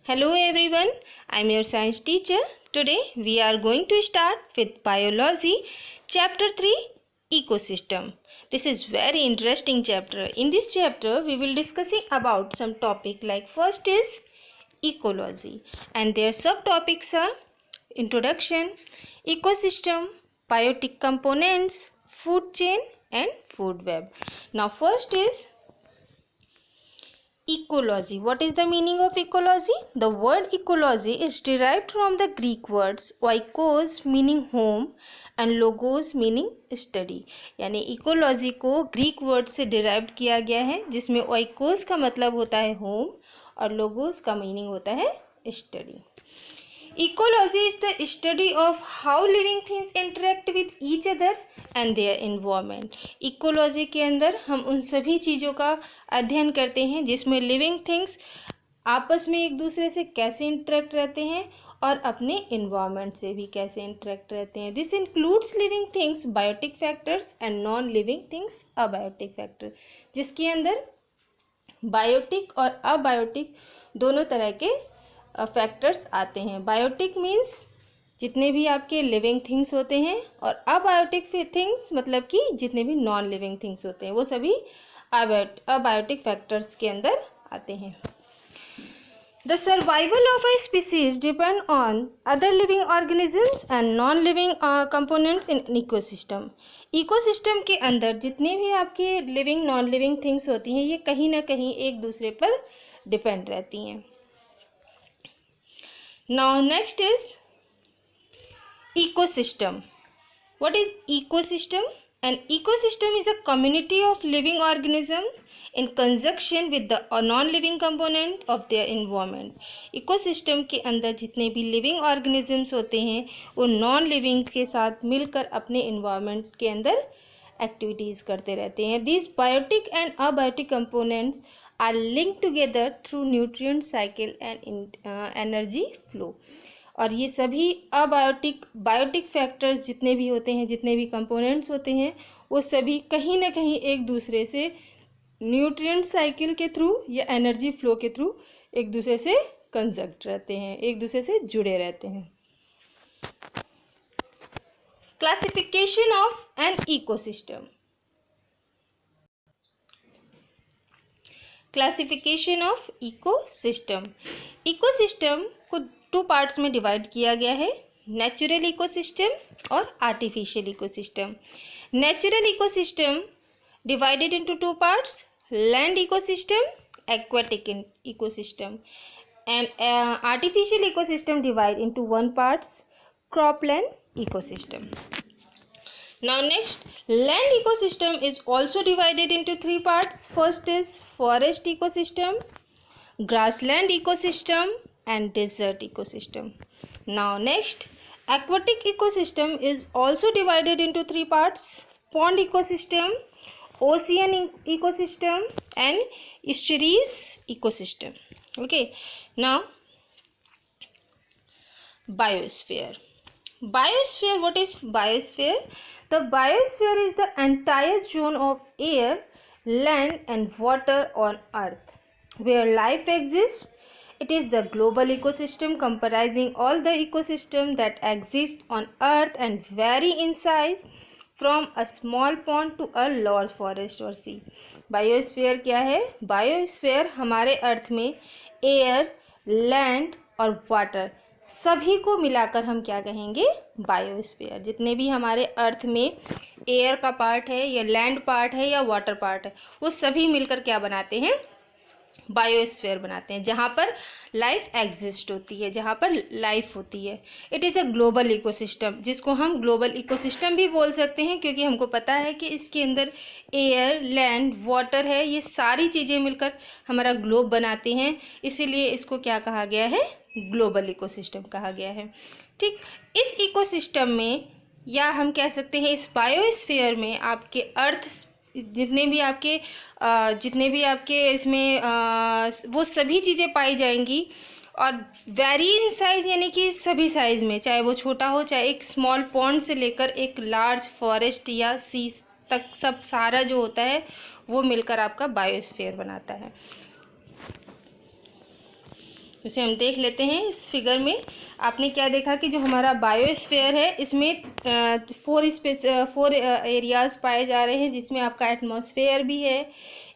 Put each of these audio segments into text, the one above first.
Hello everyone, I am your science teacher. Today we are going to start with biology chapter 3 ecosystem. This is very interesting chapter. In this chapter we will discussing about some topic like first is ecology and their subtopics are introduction, ecosystem, biotic components, food chain and food web. Now first is ecology. What is the meaning of ecology? The word ecology is derived from the Greek words oikos meaning home and logos meaning study. यानी ecology को Greek word से derived किया गया है जिसमें oikos का मतलब होता है होम और logos का मीनिंग होता है study. Ecology is the study of how living things interact with each other and their environment. Ecology के अंदर हम उन सभी चीज़ों का अध्ययन करते हैं जिसमें living things आपस में एक दूसरे से कैसे इंटरेक्ट रहते हैं और अपने इन्वायरमेंट से भी कैसे इंटरेक्ट रहते हैं. This includes living things biotic factors and non living things abiotic factor, जिसके अंदर बायोटिक और अबायोटिक दोनों तरह के फैक्टर्स आते हैं. बायोटिक मीन्स जितने भी आपके लिविंग थिंग्स होते हैं और अबायोटिक थिंग्स मतलब कि जितने भी नॉन लिविंग थिंग्स होते हैं वो सभी अबायोटिक फैक्टर्स के अंदर आते हैं. The survival of a species depend on other living organisms and non-living components in an ecosystem. Ecosystem के अंदर जितने भी आपके लिविंग नॉन लिविंग थिंग्स होती हैं ये कहीं ना कहीं एक दूसरे पर डिपेंड रहती हैं. Now next is ecosystem. What is ecosystem? An ecosystem is a community of living organisms in conjunction with the non-living component of their environment. Ecosystem के अंदर जितने भी living organisms होते हैं वो non-living के साथ मिलकर अपने environment के अंदर activities करते रहते हैं. These biotic and abiotic components are linked together through nutrient cycle and energy flow. और ये सभी अबायोटिक बायोटिक फैक्टर्स जितने भी होते हैं जितने भी कंपोनेंट्स होते हैं वो सभी कहीं ना कहीं एक दूसरे से न्यूट्रिएंट साइकिल के थ्रू या एनर्जी फ्लो के थ्रू एक दूसरे से कंजक्ट रहते हैं, एक दूसरे से जुड़े रहते हैं. Classification of an ecosystem. Classification of ecosystem. Ecosystem को टू पार्ट्स में डिवाइड किया गया है, नेचुरल इकोसिस्टम और artificial ecosystem. Natural ecosystem divided into two parts, land ecosystem, aquatic ecosystem, and artificial ecosystem divide into one parts, cropland ecosystem. Now next, land ecosystem is also divided into three parts. First is forest ecosystem, grassland ecosystem and desert ecosystem. Now next, aquatic ecosystem is also divided into three parts. Pond ecosystem, ocean ecosystem and estuaries ecosystem. Okay, now biosphere. Biosphere, what is biosphere? The biosphere is the entire zone of air, land and water on earth where life exists. It is the global ecosystem comprising all the ecosystem that exist on earth and vary in size from a small pond to a large forest or sea. Biosphere क्या है? Biosphere हमारे अर्थ में air, land और water सभी को मिलाकर हम क्या कहेंगे? बायोस्फीयर. जितने भी हमारे अर्थ में एयर का पार्ट है या लैंड पार्ट है या वाटर पार्ट है वो सभी मिलकर क्या बनाते हैं? बायोस्फीयर बनाते हैं, जहाँ पर लाइफ एग्जिस्ट होती है, जहाँ पर लाइफ होती है. It is a global ecosystem, जिसको हम ग्लोबल इकोसिस्टम भी बोल सकते हैं क्योंकि हमको पता है कि इसके अंदर एयर, लैंड, वाटर है, ये सारी चीज़ें मिलकर हमारा ग्लोब बनाते हैं. इसीलिए इसको क्या कहा गया है? ग्लोबल इकोसिस्टम कहा गया है. ठीक, इस इकोसिस्टम में या हम कह सकते हैं इस बायोस्फीयर में आपके अर्थ जितने भी आपके इसमें वो सभी चीज़ें पाई जाएंगी और वेरी इन साइज़ यानी कि सभी साइज़ में, चाहे वो छोटा हो चाहे एक स्मॉल पॉन्ड से लेकर एक लार्ज फॉरेस्ट या सी तक, सब सारा जो होता है वो मिलकर आपका बायोस्फीयर बनाता है. इसे हम देख लेते हैं। इस फिगर में आपने क्या देखा कि जो हमारा बायोस्फीयर है इसमें फोर एरियाज़ पाए जा रहे हैं, जिसमें आपका एटमॉस्फेयर भी है,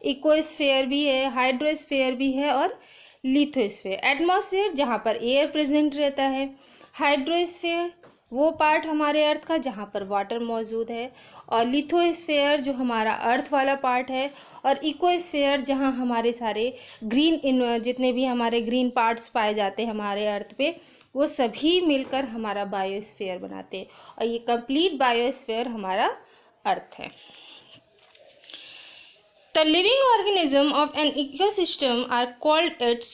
इकोस्फेयर भी है, हाइड्रोस्फेयर भी है और लिथोस्फेयर। एटमॉस्फेयर जहाँ पर एयर प्रेजेंट रहता है, हाइड्रोस्फेयर वो पार्ट हमारे अर्थ का जहाँ पर वाटर मौजूद है, और लिथोस्फेयर जो हमारा अर्थ वाला पार्ट है, और इकोस्फेयर जहाँ हमारे सारे जितने भी हमारे ग्रीन पार्ट्स पाए जाते हैं हमारे अर्थ पे, वो सभी मिलकर हमारा बायोस्फेयर बनाते हैं, और ये कंप्लीट बायोस्फेयर हमारा अर्थ है। The living organism of an ecosystem are called its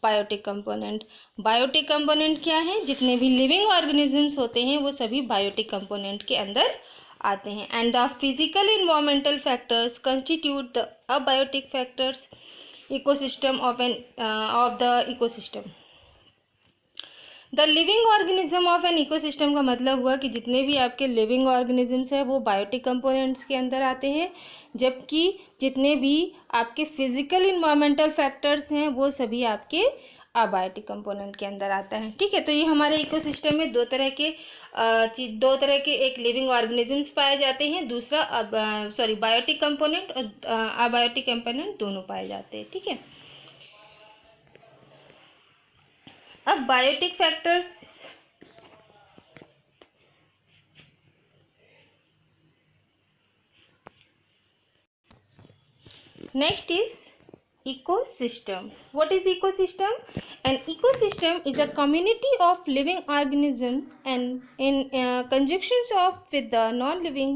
biotic component. Biotic component क्या है? जितने भी लिविंग ऑर्गेनिजम्स होते हैं वो सभी बायोटिक कंपोनेंट के अंदर आते हैं। And the physical environmental factors constitute the abiotic factors ecosystem of the ecosystem. The living organism of an ecosystem का मतलब हुआ कि जितने भी आपके लिविंग ऑर्गेनिजम्स हैं वो बायोटिक कंपोनेंट्स के अंदर आते हैं, जबकि जितने भी आपके फिजिकल इन्वायरमेंटल फैक्टर्स हैं वो सभी आपके अबायोटिक कंपोनेंट के अंदर आता है। ठीक है, तो ये हमारे इकोसिस्टम में दो तरह के एक लिविंग ऑर्गेनिजम्स पाए जाते हैं, दूसरा बायोटिक कंपोनेंट और अबायोटिक कंपोनेंट दोनों पाए जाते हैं। ठीक है, अब biotic factors next is ecosystem. What is ecosystem? An ecosystem is a community of living organisms and in conjunctions of with the non-living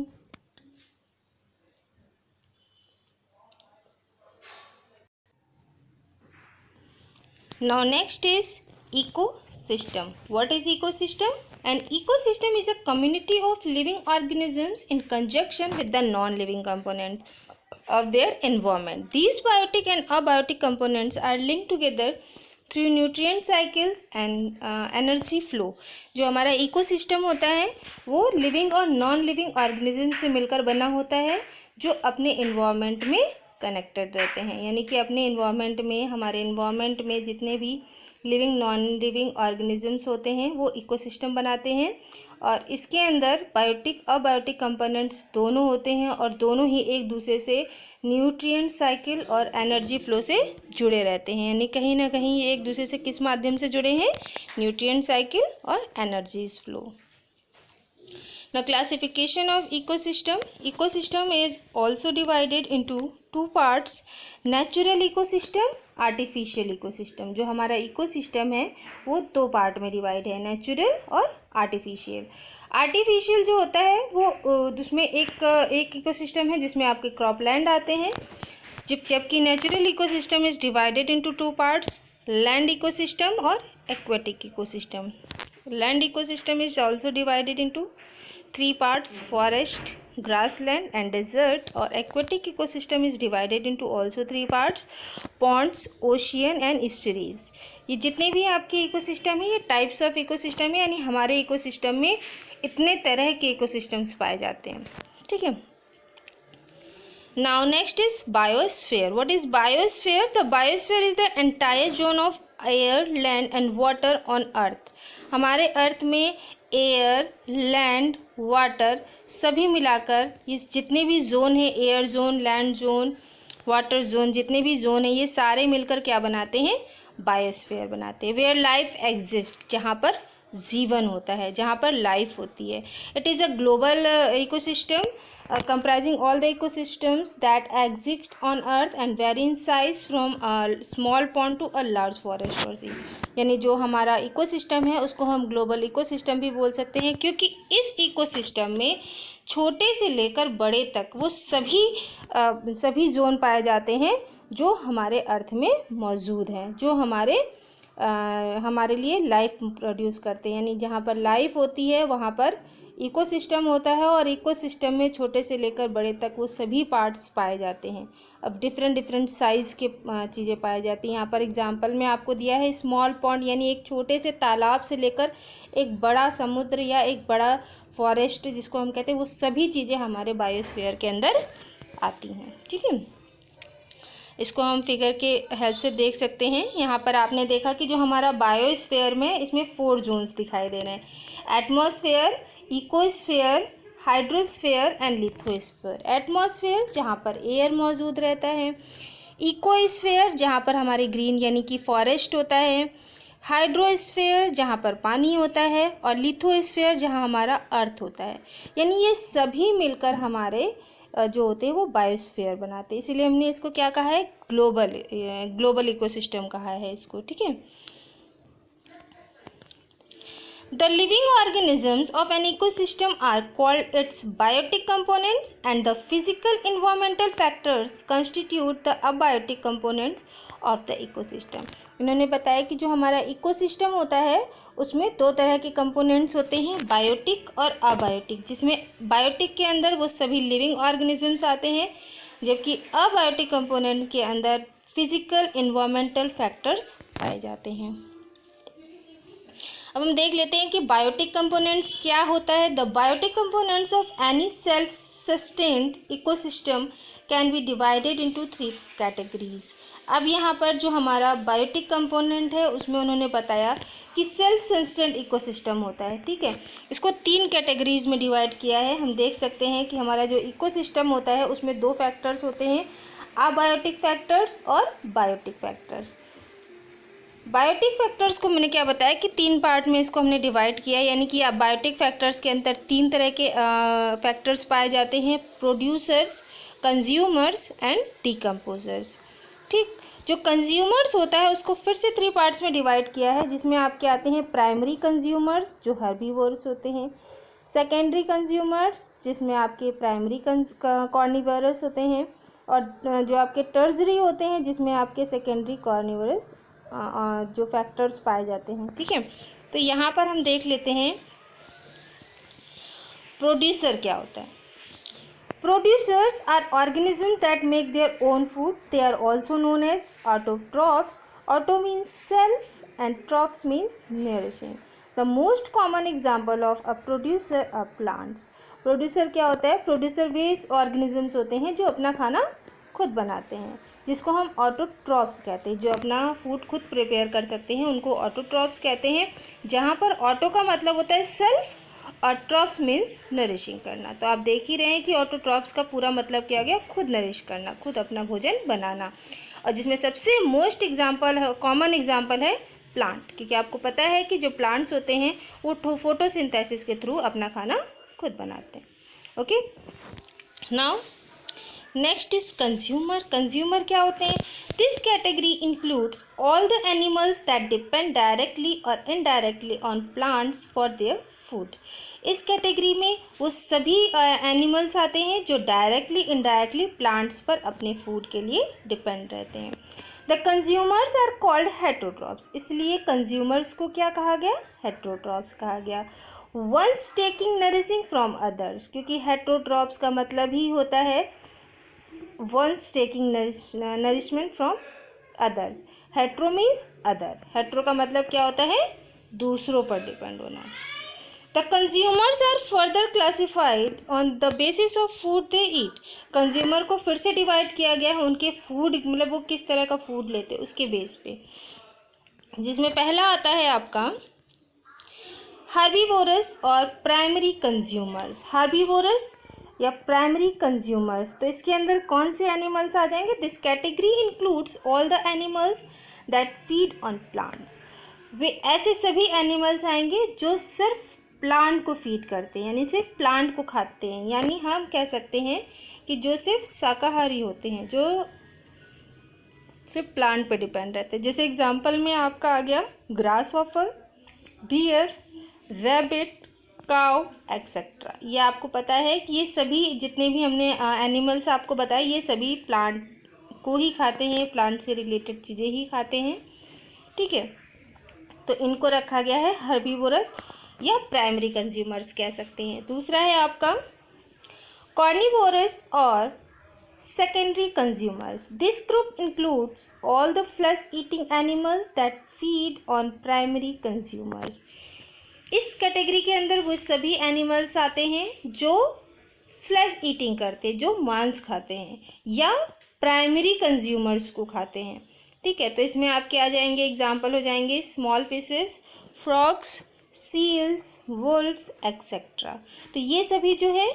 Now next is ecosystem. What is ecosystem? An ecosystem is a community of living organisms in conjunction with the non-living components of their environment. These biotic and abiotic components are linked together through nutrient cycles and energy flow. जो हमारा ecosystem होता है वो living और non living organism से मिलकर बना होता है, जो अपने इन्वायरमेंट में कनेक्टेड रहते हैं। यानी कि अपने इन्वायरमेंट में, हमारे इन्वायरमेंट में जितने भी लिविंग नॉन लिविंग ऑर्गेनिजम्स होते हैं वो इकोसिस्टम बनाते हैं, और इसके अंदर बायोटिक अबायोटिक कंपोनेंट्स दोनों होते हैं, और दोनों ही एक दूसरे से न्यूट्रिएंट साइकिल और एनर्जी फ्लो से जुड़े रहते हैं। यानी कहीं ना कहीं ये एक दूसरे से किस माध्यम से जुड़े हैं? न्यूट्रिएंट साइकिल और energies flow. Now classification of ecosystem. Ecosystem is also divided into two parts, natural ecosystem, artificial ecosystem. जो हमारा इकोसिस्टम है वो दो पार्ट में डिवाइड है, नेचुरल और आर्टिफिशियल। आर्टिफिशियल जो होता है वो उसमें एक इकोसिस्टम है जिसमें आपके क्रॉपलैंड आते हैं, जबकि natural ecosystem is divided into two parts, land ecosystem और aquatic ecosystem. Land ecosystem is also divided into three parts, forest, grassland and desert. Or aquatic ecosystem is divided into also three parts, ponds, ocean and estuaries. ये जितने भी आपके ecosystem है ये types of ecosystem है, यानी हमारे ecosystem में इतने तरह के इकोसिस्टम्स पाए जाते हैं। ठीक है, now next is biosphere. What is biosphere? The biosphere is the entire zone of air, land and water on earth. हमारे अर्थ में एयर, लैंड, वाटर सभी मिलाकर ये जितने भी जोन है, air zone, land zone, water zone, जितने भी जोन है ये सारे मिलकर क्या बनाते हैं? बायोस्फीयर बनाते हैं। वेयर लाइफ एग्जिस्ट, जहाँ पर जीवन होता है, जहाँ पर लाइफ होती है। It is a global ecosystem comprising all the ecosystems that exist on earth and vary in size from a small pond to a large forest or sea. यानी जो हमारा इकोसिस्टम है उसको हम ग्लोबल इकोसिस्टम भी बोल सकते हैं, क्योंकि इस इकोसिस्टम में छोटे से लेकर बड़े तक वो सभी जोन पाए जाते हैं जो हमारे अर्थ में मौजूद हैं, जो हमारे लिए लाइफ प्रोड्यूस करते हैं। यानी जहाँ पर लाइफ होती है वहाँ पर इकोसिस्टम होता है, और इकोसिस्टम में छोटे से लेकर बड़े तक वो सभी पार्ट्स पाए जाते हैं। अब डिफरेंट साइज़ के चीज़ें पाई जाती हैं। यहाँ पर एग्जांपल में आपको दिया है स्मॉल पॉन्ड, यानी एक छोटे से तालाब से लेकर एक बड़ा समुद्र या एक बड़ा फॉरेस्ट जिसको हम कहते हैं, वो सभी चीज़ें हमारे बायोस्फीयर के अंदर आती हैं। ठीक है, इसको हम फिगर के हेल्प से देख सकते हैं। यहाँ पर आपने देखा कि जो हमारा बायोस्फीयर में इसमें 4 जोन्स दिखाई दे रहे हैं, atmosphere, ecosphere, hydrosphere and lithosphere. Atmosphere जहाँ पर एयर मौजूद रहता है, इकोस्फीयर जहाँ पर हमारे ग्रीन यानी कि फॉरेस्ट होता है, हाइड्रोस्फीयर जहाँ पर पानी होता है, और लिथोस्फीयर जहाँ हमारा अर्थ होता है। यानी ये सभी मिलकर हमारे जो होते हैं वो बायोस्फीयर बनाते हैं। इसीलिए हमने इसको क्या कहा है, ग्लोबल इकोसिस्टम कहा है इसको, ठीक है। The living organisms of an ecosystem are called its biotic components, and the physical environmental factors constitute the abiotic components of the ecosystem. इन्होंने बताया कि जो हमारा इकोसिस्टम होता है उसमें 2 तरह के कंपोनेंट्स होते हैं, बायोटिक और अबायोटिक, जिसमें बायोटिक के अंदर वो सभी लिविंग ऑर्गेनिजम्स आते हैं, जबकि अबायोटिक कंपोनेंट के अंदर फिजिकल एनवायरमेंटल फैक्टर्स पाए जाते हैं। अब हम देख लेते हैं कि बायोटिक कंपोनेंट्स क्या होता है। The biotic components of any self sustained ecosystem can be divided into 3 categories. अब यहाँ पर जो हमारा बायोटिक कंपोनेंट है उसमें उन्होंने बताया कि सेल्फ सस्टेन्ड इकोसिस्टम होता है, ठीक है। इसको 3 कैटेगरीज में डिवाइड किया है। हम देख सकते हैं कि हमारा जो इकोसिस्टम होता है उसमें 2 फैक्टर्स होते हैं, अबायोटिक फैक्टर्स और बायोटिक फैक्टर्स। बायोटिक फैक्टर्स को मैंने क्या बताया कि 3 पार्ट में इसको हमने डिवाइड किया है, यानी कि बायोटिक फैक्टर्स के अंदर 3 तरह के फैक्टर्स पाए जाते हैं, प्रोड्यूसर्स, कंज्यूमर्स एंड डिकम्पोजर्स, ठीक। जो कंज्यूमर्स होता है उसको फिर से 3 पार्ट्स में डिवाइड किया है, जिसमें आपके आते हैं प्राइमरी कंज्यूमर्स जो हर्बीवोरस होते हैं, सेकेंडरी कंज्यूमर्स जिसमें आपके प्राइमरी कॉर्निवोरस होते हैं, और जो आपके टर्सरी होते हैं जिसमें आपके सेकेंडरी कॉर्निवोरस जो फैक्टर्स पाए जाते हैं, ठीक है। तो यहाँ पर हम देख लेते हैं प्रोड्यूसर क्या होता है। Producers are organism that make their own food. They are also known as autotrophs. Auto means self and trophs means nourishing. The most common example of a producer are plants. Producer क्या होता है, producer वे organisms होते हैं जो अपना खाना खुद बनाते हैं, जिसको हम ऑटोट्रॉफ्स कहते हैं। जो अपना फूड खुद प्रिपेयर कर सकते हैं उनको ऑटोट्रॉफ्स कहते हैं, जहाँ पर ऑटो का मतलब होता है सेल्फ और ट्रॉफ्स मीन्स नरिशिंग करना। तो आप देख ही रहे हैं कि ऑटोट्रॉफ्स का पूरा मतलब क्या गया, खुद नरिश करना, खुद अपना भोजन बनाना। और जिसमें सबसे मोस्ट एग्जाम्पल है, कॉमन एग्जाम्पल है प्लांट, क्योंकि आपको पता है कि जो प्लांट्स होते हैं वो फोटोसिंथेसिस के थ्रू अपना खाना खुद बनाते हैं। Okay, now next is consumer. Consumer क्या होते हैं, this category includes all the animals that depend directly और indirectly on plants for their food. इस कैटेगरी में वो सभी एनिमल्स आते हैं जो डायरेक्टली इनडायरेक्टली प्लांट्स पर अपने फूड के लिए डिपेंड रहते हैं। The consumers are called heterotrophs, इसलिए कंज्यूमर्स को क्या कहा गया, हेटेरोट्रॉप्स कहा गया। Ones taking nourishing from others, क्योंकि हेटेरोट्रॉप्स का मतलब ही होता है ones taking nourishment from others. Hetero means other, hetero का मतलब क्या होता है, दूसरों पर डिपेंड होना। The consumers are further classified on the basis of food they eat. Consumer को फिर से डिवाइड किया गया है उनके फूड, मतलब वो किस तरह का फूड लेते हैं उसके बेस पे, जिसमें पहला आता है आपका हर्बीवोरस और प्राइमरी कंज्यूमर्स। हर्बीवोरस या प्राइमरी कंज्यूमर्स, तो इसके अंदर कौन से एनिमल्स आ जाएंगे, this category includes all the animals that feed on plants. वे ऐसे सभी एनिमल्स आएंगे जो सिर्फ प्लांट को फीड करते हैं, यानी सिर्फ प्लांट को खाते हैं, यानी हम कह सकते हैं कि जो सिर्फ शाकाहारी होते हैं, जो सिर्फ प्लांट पे डिपेंड रहते हैं। जैसे एग्जांपल में आपका आ गया grasshopper, deer, rabbit, cow etcetera. ये आपको पता है कि ये सभी जितने भी हमने एनिमल्स आपको बताए ये सभी प्लांट को ही खाते हैं, प्लांट से रिलेटेड चीज़ें ही खाते हैं, ठीक है। तो इनको रखा गया है हर्बीवोरस या प्राइमरी कंज्यूमर्स कह सकते हैं। दूसरा है आपका कार्निवोरस और secondary consumers. This group includes all the flesh eating animals that feed on primary consumers. इस कैटेगरी के अंदर वो सभी एनिमल्स आते हैं जो फ्लैश ईटिंग करते हैं, जो मांस खाते हैं, या प्राइमरी कंज्यूमर्स को खाते हैं। ठीक है, तो इसमें आपके आ जाएंगे एग्जाम्पल हो जाएंगे small fishes, frogs, seals, wolves etcetera. तो ये सभी जो है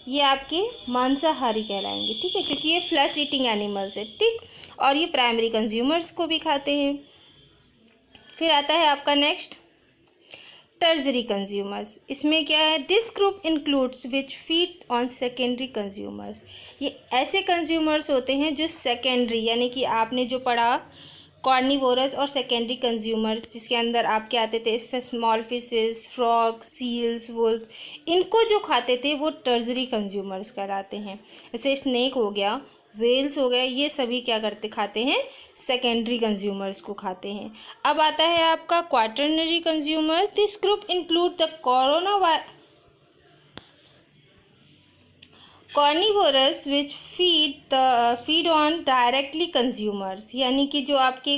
ये आपके मांसाहारी कहलाएंगे। ठीक है, क्योंकि ये फ्लैश ईटिंग एनिमल्स है। ठीक, और ये प्राइमरी कंज्यूमर्स को भी खाते हैं। फिर आता है आपका नेक्स्ट टर्जरी कंज्यूमर्स। इसमें क्या है, this group includes which feed on secondary consumers. ये ऐसे कंज्यूमर्स होते हैं जो सेकेंडरी, यानी कि आपने जो पढ़ा कॉर्निवोरस और सेकेंडरी कंज्यूमर्स, जिसके अंदर आपके आते थे small fishes, frog, seals, wolf, इनको जो खाते थे वो टर्जरी कंज्यूमर्स कहलाते हैं। जैसे स्नेक हो गया, वेल्स हो गए, ये सभी क्या करते खाते हैं, सेकेंडरी कंज्यूमर्स को खाते हैं। अब आता है आपका quaternary consumers. This group include the carnivorous which feed on directly consumers, यानी कि जो आपके